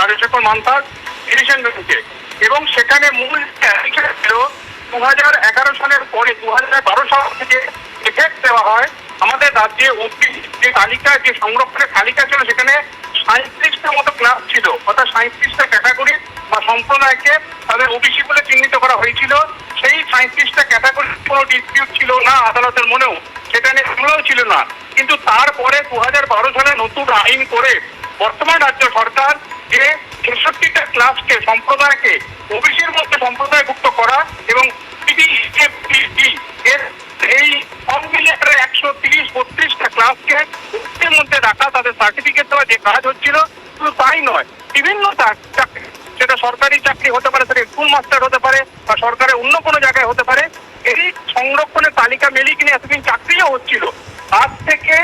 Rajshekhar মান্থার division বেঞ্চে, এবং সেখানে মূল ছিল 2011 সালের পরে 2012 সাল থেকে এফেক্ট দেওয়া হয় আমাদের রাজ্যে ওবিসি যে তালিকা, যে সংরক্ষণের তালিকা ছিল, সেখানে 37টা মতো ক্লাস ছিল, অর্থাৎ 37টা ক্যাটাগরি বা সম্প্রদায়কে তাদের ওবিসি বলে চিহ্নিত করা হয়েছিল। সেই 37টা ক্যাটাগরি কোনো ডিসপিউট ছিল না আদালতের মনেও, সেটা নিয়ে মামলাও ছিল না। কিন্তু তারপরে 2012 সালে নতুন আইন করে বর্তমান রাজ্য সরকার যে 66টা ক্লাসকে, সম্প্রদায়কে ওবিসির মধ্যে সম্প্রদায়ভুক্ত করা এবং এর এই কম্বিনেটরে 130-32টা ক্লাসকে ওবিসির মধ্যে রাখা, তাদের সার্টিফিকেট দেওয়া যে কাজ হচ্ছিল, শুধু তাই নয়, বিভিন্ন চাকরি, সেটা সরকারি চাকরি হতে পারে, সেটা স্কুল মাস্টার হতে পারে বা সরকারের অন্য কোনো জায়গায় হতে পারে, এই সংরক্ষণের তালিকা মেলেই কিনে এতদিন চাকরিও হচ্ছিল। আজ থেকে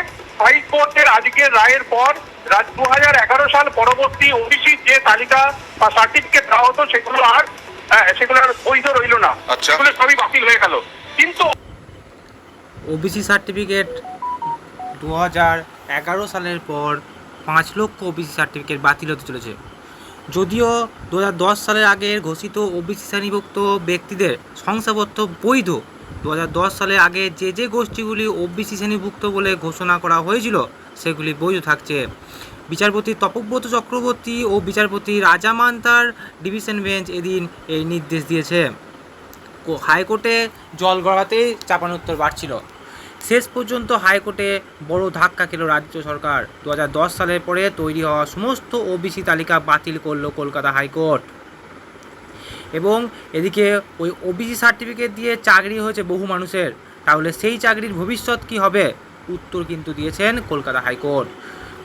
হাইকোর্টের আজকের রায়ের পর 2011 সাল পরবর্তী ওবিসি যে তালিকা বা সার্টিফিকেট দেওয়া হতো, সেগুলো আর বৈধ রইল না, সেগুলো সবই বাতিল হয়ে গেল। কিন্তু ওবিসি সার্টিফিকেট 2011 সালের পর 5 লক্ষ ওবিসি সার্টিফিকেট বাতিল হতে চলেছে। যদিও 2010 সালের আগের ঘোষিত ওবিসি শ্রেণীভুক্ত ব্যক্তিদের শংসাপত্র বৈধ, 2010 সালের আগে যে যে গোষ্ঠীগুলি ওবিসি শ্রেণীভুক্ত বলে ঘোষণা করা হয়েছিল সেগুলি বৈধ থাকছে। বিচারপতি তপব্রত চক্রবর্তী ও বিচারপতি রাজা মান্তার ডিভিশন বেঞ্চ এদিন এই নির্দেশ দিয়েছে। হাইকোর্টে জল গড়াতেই চাপানোত্তর বাড়ছিল। শেষ পর্যন্ত হাইকোর্টে বড় ধাক্কা খেল রাজ্য সরকার। 2010 সালের পরে তৈরি হওয়া সমস্ত ওবিসি তালিকা বাতিল করল কলকাতা হাইকোর্ট। এবং এদিকে ওই ওবিসি সার্টিফিকেট দিয়ে চাকরি হয়েছে বহু মানুষের, তাহলে সেই চাকরির ভবিষ্যৎ কি হবে? উত্তর কিন্তু দিয়েছেন কলকাতা হাইকোর্ট।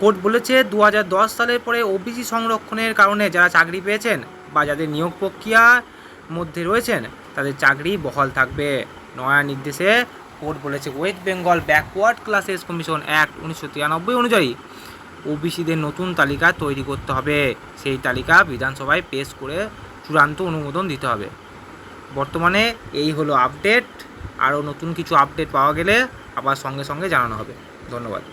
কোর্ট বলেছে 2010 সালের পরে ওবিসি সংরক্ষণের কারণে যারা চাকরি পেয়েছেন বা যাদের নিয়োগ প্রক্রিয়ার মধ্যে রয়েছেন তাদের চাকরি বহাল থাকবে। নয়া নির্দেশে কোর্ট বলেছে West Bengal backward classes commission act 1993 অনুযায়ী ওবিসিদের নতুন তালিকা তৈরি করতে হবে। সেই তালিকা বিধানসভায় পেশ করে চূড়ান্ত অনুমোদন দিতে হবে। বর্তমানে এই হলো আপডেট। আরও নতুন কিছু আপডেট পাওয়া গেলে আবার সঙ্গে সঙ্গে জানানো হবে। ধন্যবাদ।